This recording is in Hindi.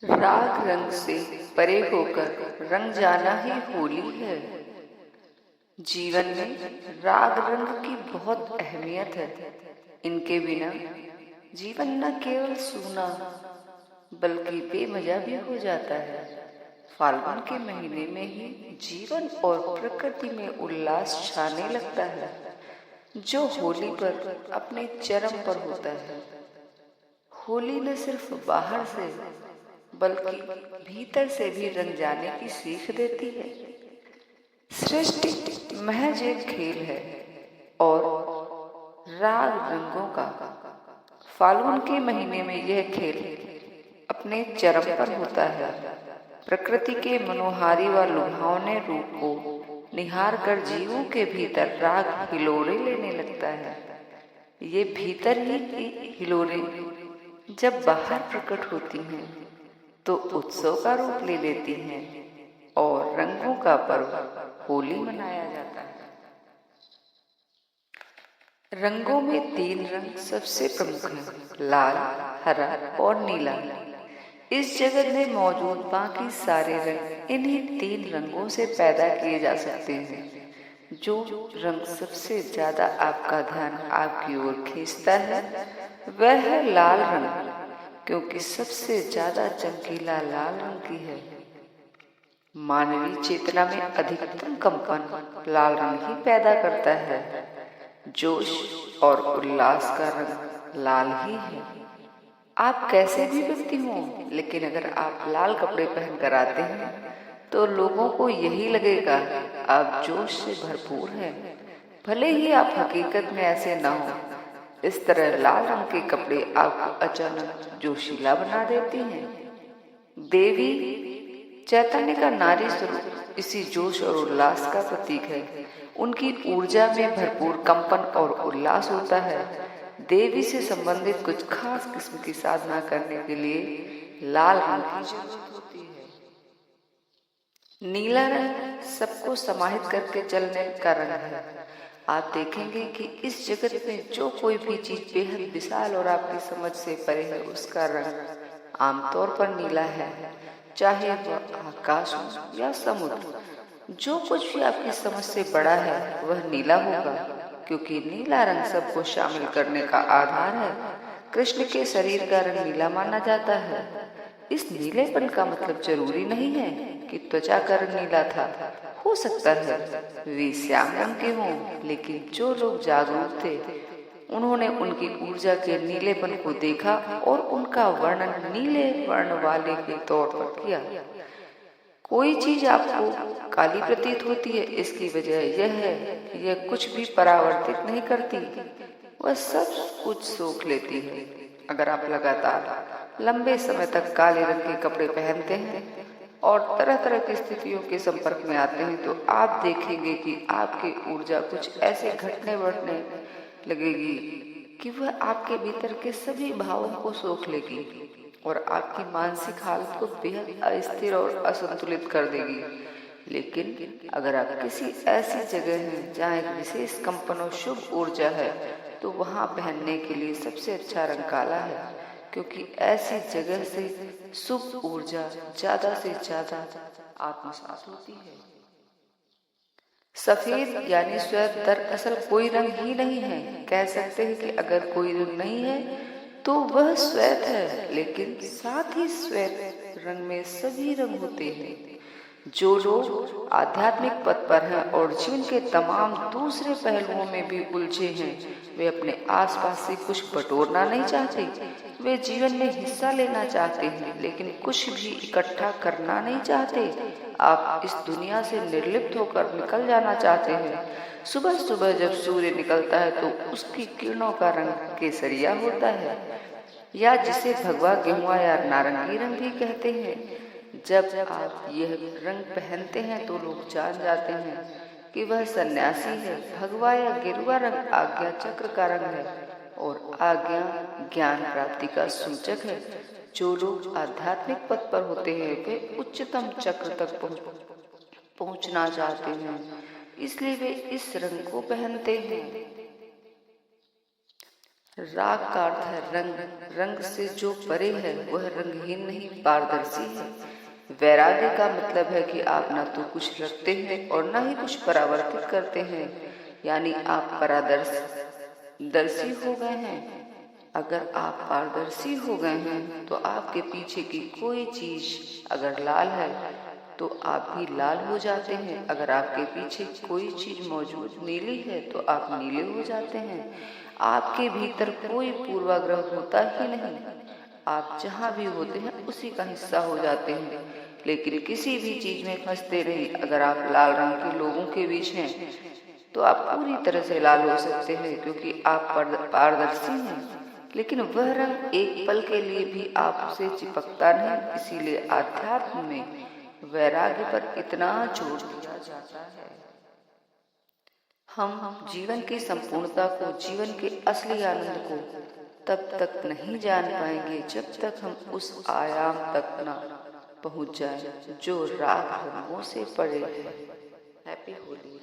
राग रंग से परे होकर रंग जाना ही होली है। जीवन में राग रंग की बहुत अहमियत है। इनके बिना जीवन न केवल सूना बल्कि बेमजा भी हो जाता है। फाल्गुन के महीने में ही जीवन और प्रकृति में उल्लास छाने लगता है, जो होली पर अपने चरम पर होता है। होली न सिर्फ बाहर से बल्कि भीतर से भी रंग जाने की सीख देती है। सृष्टि महज एक खेल है और राग रंगों का फाल्गुन के महीने में यह खेल अपने चरम पर होता है। प्रकृति के मनोहारी व लुभावने रूप को निहार कर जीवों के भीतर राग हिलोरे लेने लगता है। ये भीतर ही की हिलोरे जब बाहर प्रकट होती हैं तो उत्सव का रूप ले लेती हैं और रंगों का पर्व होली मनाया जाता है। रंगों में तीन रंग सबसे प्रमुख हैं, लाल, हरा और नीला। इस जगत में मौजूद बाकी सारे रंग इन्हीं तीन रंगों से पैदा किए जा सकते हैं। जो रंग सबसे ज्यादा आपका ध्यान आपकी ओर खींचता है वह है लाल रंग, क्योंकि सबसे ज्यादा चमकीला लाल रंग की है। मानवीय चेतना में अधिकतम कंपन लाल रंग ही पैदा करता है। जोश और उल्लास का रंग लाल ही है। आप कैसे भी व्यक्ति हों, लेकिन अगर आप लाल कपड़े पहनकर आते हैं तो लोगों को यही लगेगा आप जोश से भरपूर हैं, भले ही आप हकीकत में ऐसे ना हो। इस तरह लाल रंग के कपड़े आपको अचानक जोशीला बना देती हैं। देवी चैतन्य का नारी स्वरूप इसी जोश और उल्लास का प्रतीक है। उनकी ऊर्जा में भरपूर कंपन और उल्लास होता है। देवी से संबंधित कुछ खास किस्म की साधना करने के लिए लाल रंग की जरूरत होती है। नीला रंग सबको समाहित करके चलने का रंग है। आप देखेंगे कि इस जगत में जो कोई भी चीज बेहद विशाल और आपकी समझ से परे है उसका रंग आमतौर पर नीला है, चाहे वह आकाश हो या समुद्र। जो कुछ भी आपकी समझ से बड़ा है वह नीला होगा, क्योंकि नीला रंग सबको शामिल करने का आधार है। कृष्ण के शरीर का रंग नीला माना जाता है। इस नीलेपन का मतलब जरूरी नहीं है कि त्वचा का रंग नीला था। हो सकता है वे श्याम रंग के हों, लेकिन जो लोग जागरूक थे उन्होंने उनकी ऊर्जा के नीलेपन को देखा और उनका वर्णन नीले वर्ण वाले के तौर पर किया। कोई चीज आपको काली प्रतीत होती है, इसकी वजह यह है कि यह कुछ भी परावर्तित नहीं करती, वह सब कुछ सोख लेती है। अगर आप लगातार लंबे समय तक काले रंग के कपड़े पहनते हैं और तरह तरह की स्थितियों के संपर्क में आते हैं तो आप देखेंगे कि आपकी ऊर्जा कुछ ऐसे घटने बढ़ने लगेगी कि वह आपके भीतर के सभी भावों को सोख लेगी और आपकी मानसिक हालत को बेहद अस्थिर और असंतुलित कर देगी। लेकिन अगर आप किसी ऐसी जगह हैं जहाँ एक विशेष कंपन और शुभ ऊर्जा है तो वहाँ पहनने के लिए सबसे अच्छा रंग काला है, क्योंकि ऐसी जगह से शुभ ऊर्जा ज्यादा से ज्यादा आत्मसात होती है। सफेद यानी श्वेत दरअसल कोई रंग ही नहीं है। कह सकते हैं कि अगर कोई रंग नहीं है तो वह श्वेत है, लेकिन साथ ही श्वेत रंग में सभी रंग होते हैं। जो लोग आध्यात्मिक पथ पर हैं और जीवन के तमाम दूसरे पहलुओं में भी उलझे हैं, वे अपने आसपास से कुछ बटोरना नहीं चाहते। वे जीवन में हिस्सा लेना चाहते हैं, लेकिन कुछ भी इकट्ठा करना नहीं चाहते। आप इस दुनिया से निर्लिप्त होकर निकल जाना चाहते हैं। सुबह सुबह जब सूर्य निकलता है तो उसकी किरणों का रंग केसरिया होता है, या जिसे भगवा गेहुआ या नारंगी रंग भी कहते हैं। जब आप यह रंग पहनते हैं तो लोग जान जाते हैं कि वह सन्यासी है। भगवा या गेरुआ रंग आज्ञा चक्र का रंग है और आज्ञा ज्ञान प्राप्ति का सूचक है। जो लोग आध्यात्मिक पथ पर होते हैं वे उच्चतम चक्र तक पहुंचना चाहते हैं, इसलिए वे इस रंग को पहनते हैं। राग का अर्थ है रंग। रंग से जो परे है वह रंगहीन नहीं, पारदर्शी है। वैराग्य का मतलब है कि आप ना तो कुछ रखते हैं और ना ही कुछ परावर्तित करते हैं, यानी आप पारदर्शी हो गए हैं। अगर आप पारदर्शी हो गए हैं तो आपके पीछे की कोई चीज अगर लाल है तो आप भी लाल हो जाते हैं। अगर आपके पीछे कोई चीज मौजूद नीली है तो आप नीले हो जाते हैं। आपके भीतर कोई पूर्वाग्रह होता ही नहीं, आप जहाँ भी होते हैं उसी का हिस्सा हो जाते हैं। लेकिन किसी भी चीज में फंसते रहिए। अगर आप लाल रंग के लोगों के बीच हैं तो आप पूरी तरह से लाल हो सकते हैं, क्योंकि आप पारदर्शी हैं। लेकिन वह रंग एक पल के लिए भी आपसे चिपकता नहीं। इसीलिए आध्यात्म में वैराग्य पर इतना जोर दिया जाता है। हम जीवन की संपूर्णता को, जीवन के असली आनंद को तब तक नहीं जान पाएंगे जब तक हम उस आयाम तक न पहुंच जाएं जो राग रंगों से परे है। हैप्पी होली।